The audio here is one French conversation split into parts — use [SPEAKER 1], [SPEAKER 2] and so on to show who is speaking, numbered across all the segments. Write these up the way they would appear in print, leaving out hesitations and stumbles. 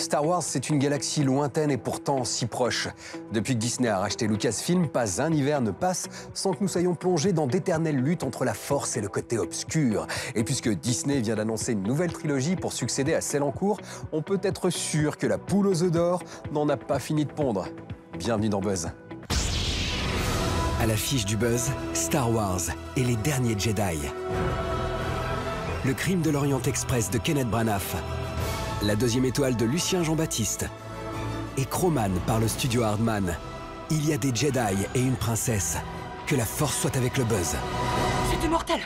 [SPEAKER 1] Star Wars, c'est une galaxie lointaine et pourtant si proche. Depuis que Disney a racheté Lucasfilm, pas un hiver ne passe sans que nous soyons plongés dans d'éternelles luttes entre la force et le côté obscur. Et puisque Disney vient d'annoncer une nouvelle trilogie pour succéder à celle en cours, on peut être sûr que la poule aux œufs d'or n'en a pas fini de pondre. Bienvenue dans Buzz.
[SPEAKER 2] À l'affiche du Buzz, Star Wars et les derniers Jedi. Le crime de l'Orient Express de Kenneth Branagh. La deuxième étoile de Lucien Jean-Baptiste. Et Crowman par le studio Hardman. Il y a des Jedi et une princesse. Que la force soit avec le Buzz.
[SPEAKER 3] C'est immortel!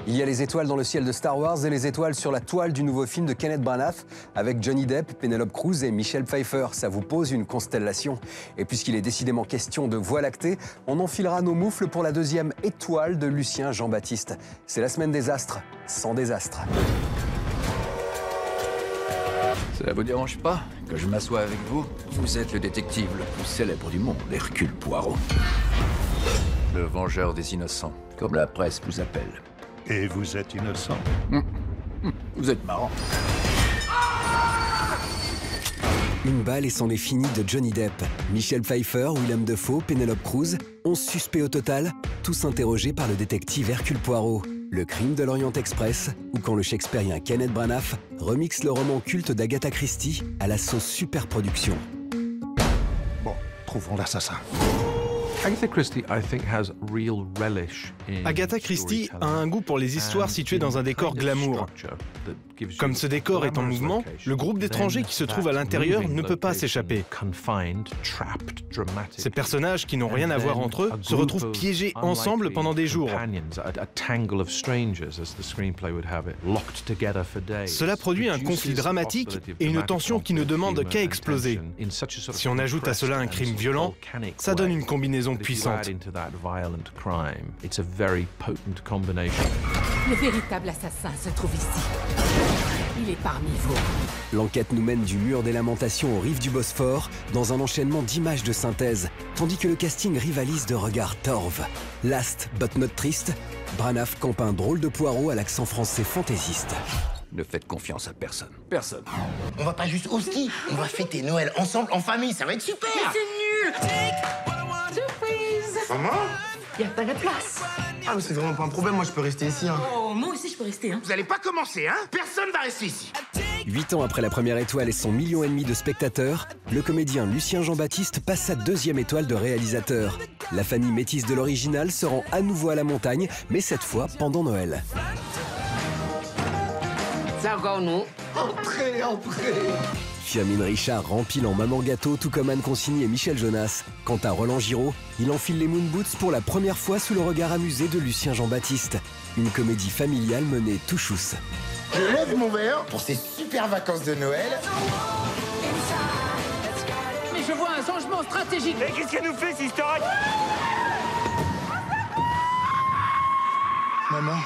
[SPEAKER 1] Il y a les étoiles dans le ciel de Star Wars et les étoiles sur la toile du nouveau film de Kenneth Branagh avec Johnny Depp, Penelope Cruz et Michelle Pfeiffer. Ça vous pose une constellation. Et puisqu'il est décidément question de Voie lactée, on enfilera nos moufles pour la deuxième étoile de Lucien Jean-Baptiste. C'est la semaine des astres, sans désastre.
[SPEAKER 4] Ça vous dérange pas que je m'assoie avec vous? Vous êtes le détective le plus célèbre du monde, Hercule Poirot. Le vengeur des innocents, comme la presse vous appelle.
[SPEAKER 5] Et vous êtes innocent.
[SPEAKER 4] Vous êtes marrant.
[SPEAKER 2] Une balle et c'en est fini de Johnny Depp. Michelle Pfeiffer, Willem Dafoe, Penelope Cruz, 11 suspects au total, tous interrogés par le détective Hercule Poirot. Le crime de l'Orient Express, ou quand le shakespearien Kenneth Branagh remixe le roman culte d'Agatha Christie à la sauce superproduction.
[SPEAKER 5] Bon, trouvons l'assassin.
[SPEAKER 6] Agatha Christie a un goût pour les histoires situées dans un décor glamour. Comme ce décor est en mouvement, le groupe d'étrangers qui se trouve à l'intérieur ne peut pas s'échapper. Ces personnages qui n'ont rien à voir entre eux se retrouvent piégés ensemble pendant des jours. Cela produit un conflit dramatique et une tension qui ne demande qu'à exploser. Si on ajoute à cela un crime violent, ça donne une combinaison puissante.
[SPEAKER 3] Le véritable assassin se trouve ici. Il est parmi vous.
[SPEAKER 2] L'enquête nous mène du mur des lamentations aux rives du Bosphore, dans un enchaînement d'images de synthèse, tandis que le casting rivalise de regards torves. Last but not triste, Branagh campe un drôle de Poirot à l'accent français fantaisiste.
[SPEAKER 4] Ne faites confiance à personne. Personne.
[SPEAKER 7] On va pas juste au ski, on va fêter Noël ensemble, en famille, ça va être super.
[SPEAKER 3] C'est nul! Surprise!
[SPEAKER 7] Maman?
[SPEAKER 3] Y a pas de place.
[SPEAKER 7] Ah mais c'est vraiment pas un problème, moi je peux rester ici. Hein.
[SPEAKER 3] Oh, moi aussi je peux rester, hein.
[SPEAKER 7] Vous allez pas commencer, hein? Personne va rester ici.
[SPEAKER 2] 8 ans après la première étoile et son 1,5 million de spectateurs, le comédien Lucien Jean-Baptiste passe sa deuxième étoile de réalisateur. La famille métisse de l'original se rend à nouveau à la montagne, mais cette fois pendant Noël.
[SPEAKER 3] C'est encore nous.
[SPEAKER 7] Entrez, entrez.
[SPEAKER 2] Firmin Richard rempile en maman gâteau, tout comme Anne Consigny et Michel Jonas. Quant à Roland Giraud, il enfile les moon boots pour la première fois sous le regard amusé de Lucien Jean-Baptiste. Une comédie familiale menée tout chousse.
[SPEAKER 7] Je lève mon verre pour ces super vacances de Noël.
[SPEAKER 3] Mais je vois un changement stratégique.
[SPEAKER 7] Mais qu'est-ce qu'elle nous fait, cette histoire? Maman.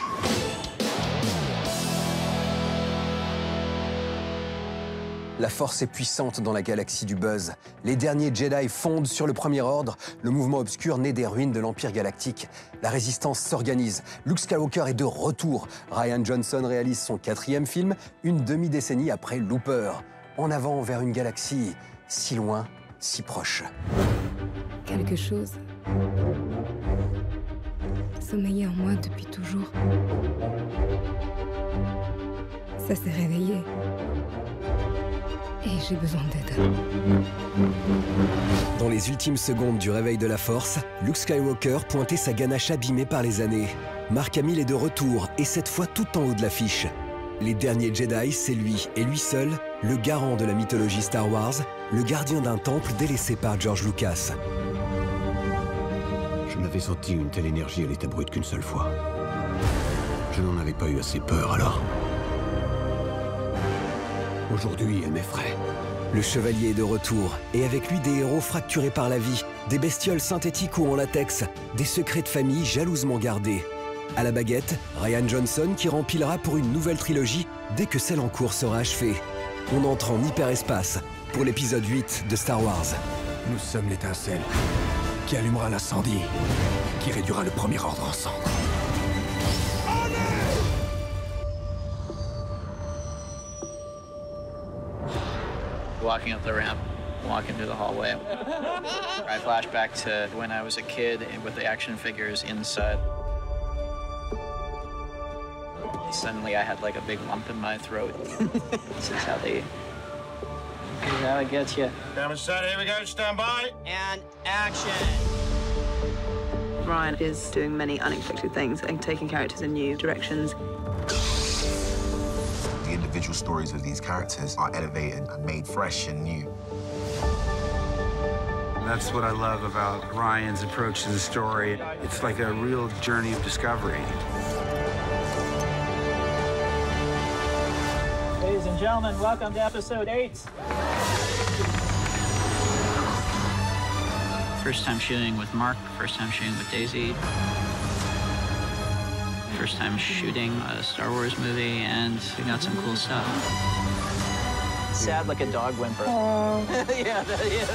[SPEAKER 1] La force est puissante dans la galaxie du Buzz. Les derniers Jedi fondent sur le Premier Ordre, le mouvement obscur né des ruines de l'Empire galactique. La résistance s'organise. Luke Skywalker est de retour. Rian Johnson réalise son 4e film, une demi-décennie après Looper. En avant vers une galaxie si loin, si proche.
[SPEAKER 8] Quelque chose sommeillait en moi depuis toujours. Ça s'est réveillé. Et j'ai besoin d'aide.
[SPEAKER 2] Dans les ultimes secondes du réveil de la Force, Luke Skywalker pointait sa ganache abîmée par les années. Mark Hamill est de retour, et cette fois tout en haut de l'affiche. Les derniers Jedi, c'est lui, et lui seul, le garant de la mythologie Star Wars, le gardien d'un temple délaissé par George Lucas.
[SPEAKER 9] Je n'avais senti une telle énergie à l'état brut qu'une seule fois. Je n'en avais pas eu assez peur alors. Aujourd'hui, elle m'effraie.
[SPEAKER 2] Le chevalier est de retour, et avec lui des héros fracturés par la vie, des bestioles synthétiques ou en latex, des secrets de famille jalousement gardés. À la baguette, Rian Johnson qui rempilera pour une nouvelle trilogie dès que celle en cours sera achevée. On entre en hyperespace pour l'épisode 8 de Star Wars.
[SPEAKER 9] Nous sommes l'étincelle qui allumera l'incendie, qui réduira le Premier Ordre en cendres.
[SPEAKER 10] walking up the ramp, walking through the hallway. I flash back to when I was a kid with the action figures inside. Suddenly I had like a big lump in my throat. This is how it gets you.
[SPEAKER 11] Camera set, here we go, stand by.
[SPEAKER 10] And action!
[SPEAKER 12] Ryan is doing many unexpected things and taking characters in new directions.
[SPEAKER 13] The individual stories of these characters are elevated and made fresh and new.
[SPEAKER 14] That's what I love about Ryan's approach to the story. It's like a real journey of discovery.
[SPEAKER 10] Ladies and gentlemen, welcome to episode 8. First time shooting with Mark, first time shooting with Daisy. First time shooting a Star Wars movie, and we got some cool stuff. Sad like a dog whimper. Yeah, that is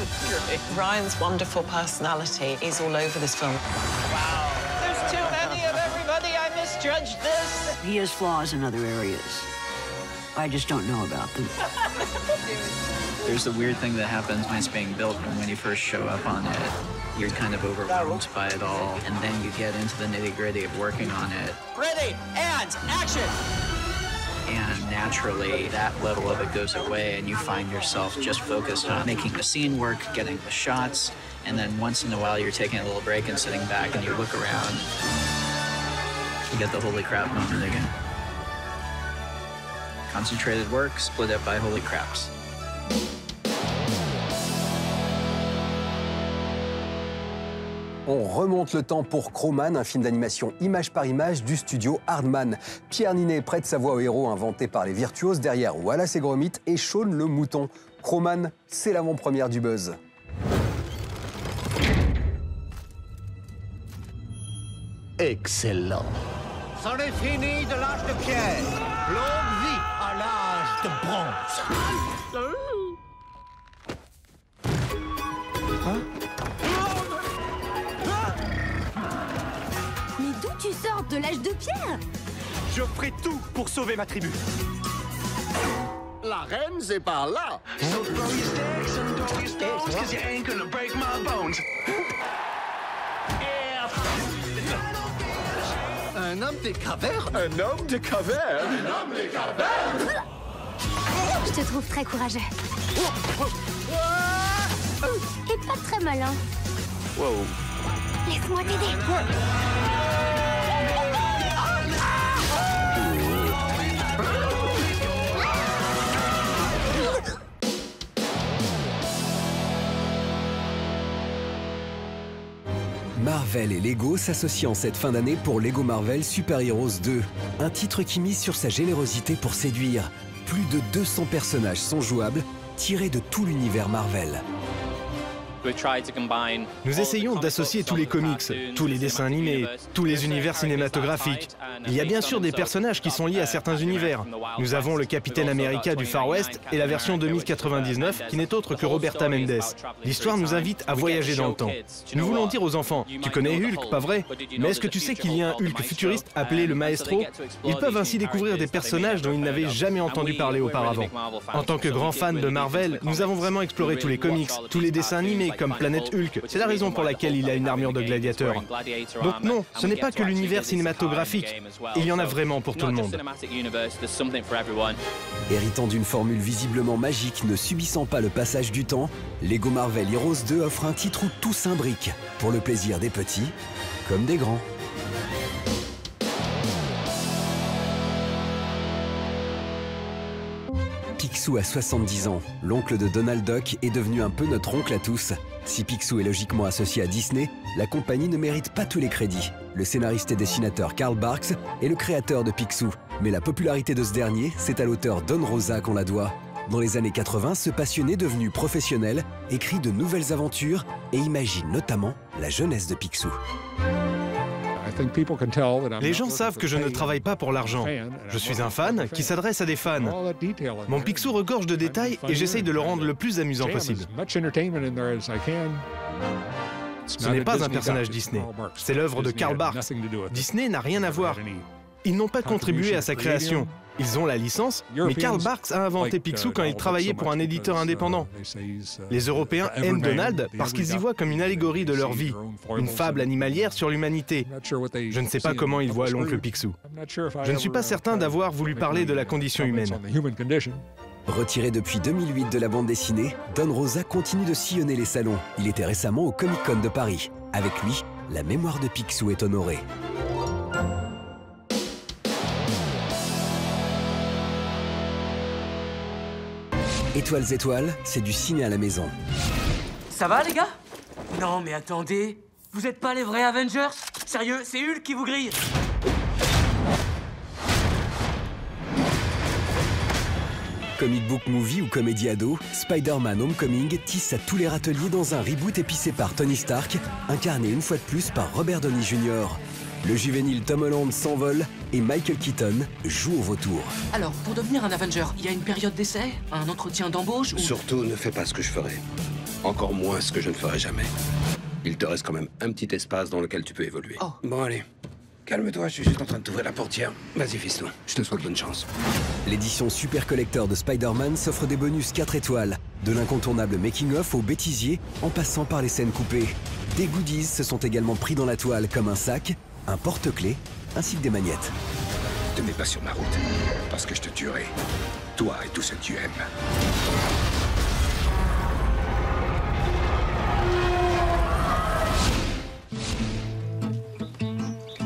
[SPEAKER 10] great.
[SPEAKER 15] Ryan's wonderful personality is all over this film.
[SPEAKER 10] Wow. There's too many of everybody. I misjudged this.
[SPEAKER 16] He has flaws in other areas. I just don't know about them.
[SPEAKER 10] There's a weird thing that happens when it's being built, and when you first show up on it, you're kind of overwhelmed by it all, and then you get into the nitty-gritty of working on it.
[SPEAKER 15] Ready, and action!
[SPEAKER 10] And naturally, that level of it goes away, and you find yourself just focused on making the scene work, getting the shots, and then once in a while you're taking a little break and sitting back and you look around, you get the holy crap moment again. Concentrated work split up by holy craps.
[SPEAKER 1] On remonte le temps pour Cro-Man, un film d'animation image par image du studio Hardman. Pierre Ninet prête sa voix au héros inventé par les virtuoses, derrière Wallace et Gromit et Shaun le mouton. Cro-Man, c'est l'avant-première du buzz.
[SPEAKER 7] Excellent.
[SPEAKER 11] C'en est fini de l'âge de pierre. Longue vie à l'âge de bronze.
[SPEAKER 17] Mais d'où tu sors de l'âge de pierre?
[SPEAKER 11] Je ferai tout pour sauver ma tribu.
[SPEAKER 7] La reine, c'est par là. Un homme des cavernes?
[SPEAKER 11] Un homme de caverne?
[SPEAKER 7] Un homme des cavernes?
[SPEAKER 17] Je te trouve très courageux. Et pas très malin.
[SPEAKER 11] Wow.
[SPEAKER 17] Laisse-moi t'aider.
[SPEAKER 2] Marvel et Lego s'associent en cette fin d'année pour Lego Marvel Super Heroes 2, un titre qui mise sur sa générosité pour séduire. Plus de 200 personnages sont jouables, tirés de tout l'univers Marvel.
[SPEAKER 6] Nous essayons d'associer tous les comics, tous les dessins animés, tous les univers cinématographiques. Il y a bien sûr des personnages qui sont liés à certains univers. Nous avons le Capitaine America du Far West et la version 2099 qui n'est autre que Roberta Mendes. L'histoire nous invite à voyager dans le temps. Nous voulons dire aux enfants, tu connais Hulk, pas vrai? Mais est-ce que tu sais qu'il y a un Hulk futuriste appelé le Maestro? Ils peuvent ainsi découvrir des personnages dont ils n'avaient jamais entendu parler auparavant. En tant que grands fans de Marvel, nous avons vraiment exploré tous les comics, tous les dessins animés comme Planète Hulk. C'est la raison pour laquelle il a une armure de gladiateur. Donc non, ce n'est pas que l'univers cinématographique. Il y en a vraiment pour tout le monde.
[SPEAKER 2] Héritant d'une formule visiblement magique ne subissant pas le passage du temps, Lego Marvel Heroes 2 offre un titre où tout s'imbrique, pour le plaisir des petits comme des grands. Picsou a 70 ans. L'oncle de Donald Duck est devenu un peu notre oncle à tous. Si Picsou est logiquement associé à Disney, la compagnie ne mérite pas tous les crédits. Le scénariste et dessinateur Carl Barks est le créateur de Picsou. Mais la popularité de ce dernier, c'est à l'auteur Don Rosa qu'on la doit. Dans les années 80, ce passionné devenu professionnel écrit de nouvelles aventures et imagine notamment la jeunesse de Picsou.
[SPEAKER 6] Les gens savent que je ne travaille pas pour l'argent. Je suis un fan qui s'adresse à des fans. Mon Picsou regorge de détails et j'essaye de le rendre le plus amusant possible. Ce n'est pas un personnage Disney, c'est l'œuvre de Carl Barks. Disney n'a rien à voir. Ils n'ont pas contribué à sa création. Ils ont la licence, mais Karl Barks a inventé Picsou quand il travaillait pour un éditeur indépendant. Les Européens aiment Donald parce qu'ils y voient comme une allégorie de leur vie, une fable animalière sur l'humanité. Je ne sais pas comment ils voient l'oncle Picsou. Je ne suis pas certain d'avoir voulu parler de la condition humaine.
[SPEAKER 2] Retiré depuis 2008 de la bande dessinée, Don Rosa continue de sillonner les salons. Il était récemment au Comic-Con de Paris. Avec lui, la mémoire de Picsou est honorée. Étoiles, étoiles, c'est du ciné à la maison.
[SPEAKER 18] Ça va, les gars? Non, mais attendez. Vous êtes pas les vrais Avengers? Sérieux, c'est Hulk qui vous grille.
[SPEAKER 2] Comic book movie ou comédie ado, Spider-Man Homecoming tisse à tous les râteliers dans un reboot épicé par Tony Stark, incarné une fois de plus par Robert Downey Jr. Le juvénile Tom Holland s'envole et Michael Keaton joue au vautour.
[SPEAKER 18] Alors, pour devenir un Avenger, il y a une période d'essai? Un entretien d'embauche ou...
[SPEAKER 9] Surtout, ne fais pas ce que je ferai. Encore moins ce que je ne ferai jamais. Il te reste quand même un petit espace dans lequel tu peux évoluer.
[SPEAKER 18] Oh.
[SPEAKER 9] Bon, allez. Calme-toi, je suis juste en train de t'ouvrir la portière. Vas-y, fiston. Je te souhaite bonne chance.
[SPEAKER 2] L'édition super collector de Spider-Man s'offre des bonus 4 étoiles, de l'incontournable making-of au bêtisier, en passant par les scènes coupées. Des goodies se sont également pris dans la toile, comme un sac, un porte-clés, ainsi que des magnettes.
[SPEAKER 9] Ne te mets pas sur ma route, parce que je te tuerai. Toi et tout ce que tu aimes.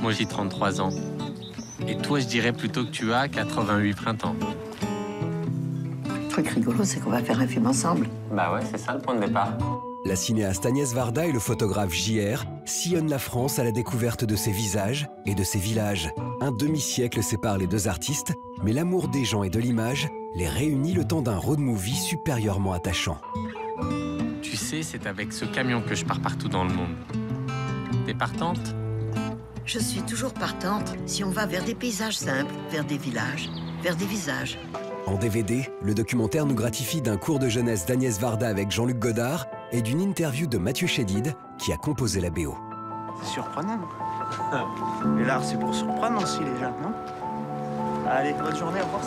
[SPEAKER 19] Moi, j'ai 33 ans. Et toi, je dirais plutôt que tu as 88 printemps.
[SPEAKER 16] Le truc rigolo, c'est qu'on va faire un film ensemble.
[SPEAKER 19] Bah ouais, c'est ça le point de départ.
[SPEAKER 2] La cinéaste Agnès Varda et le photographe J.R. sillonnent la France à la découverte de ses visages et de ses villages. Un demi-siècle sépare les deux artistes, mais l'amour des gens et de l'image les réunit le temps d'un road movie supérieurement attachant.
[SPEAKER 19] Tu sais, c'est avec ce camion que je pars partout dans le monde. T'es partante ?
[SPEAKER 16] Je suis toujours partante si on va vers des paysages simples, vers des villages, vers des visages.
[SPEAKER 2] En DVD, le documentaire nous gratifie d'un cours de jeunesse d'Agnès Varda avec Jean-Luc Godard et d'une interview de Mathieu Chédid qui a composé la BO.
[SPEAKER 20] C'est surprenant. Et l'art, c'est pour surprendre aussi les gens, non? Allez, bonne journée, au revoir.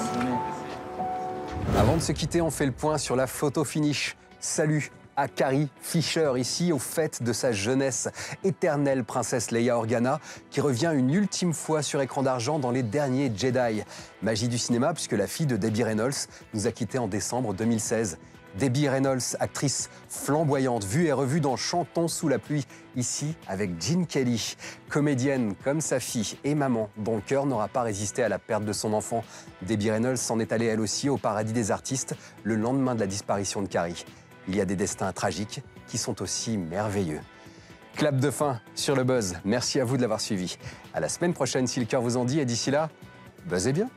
[SPEAKER 1] Avant de se quitter, on fait le point sur la photo finish. Salut à Carrie Fisher, ici, au fait de sa jeunesse, éternelle princesse Leia Organa, qui revient une ultime fois sur écran d'argent dans Les Derniers Jedi. Magie du cinéma, puisque la fille de Debbie Reynolds nous a quittés en décembre 2016. Debbie Reynolds, actrice flamboyante, vue et revue dans Chantons sous la pluie, ici avec Gene Kelly. Comédienne comme sa fille et maman, dont le cœur n'aura pas résisté à la perte de son enfant. Debbie Reynolds s'en est allée elle aussi au paradis des artistes le lendemain de la disparition de Carrie. Il y a des destins tragiques qui sont aussi merveilleux. Clap de fin sur le buzz. Merci à vous de l'avoir suivi. À la semaine prochaine si le cœur vous en dit et d'ici là, buzzez bien.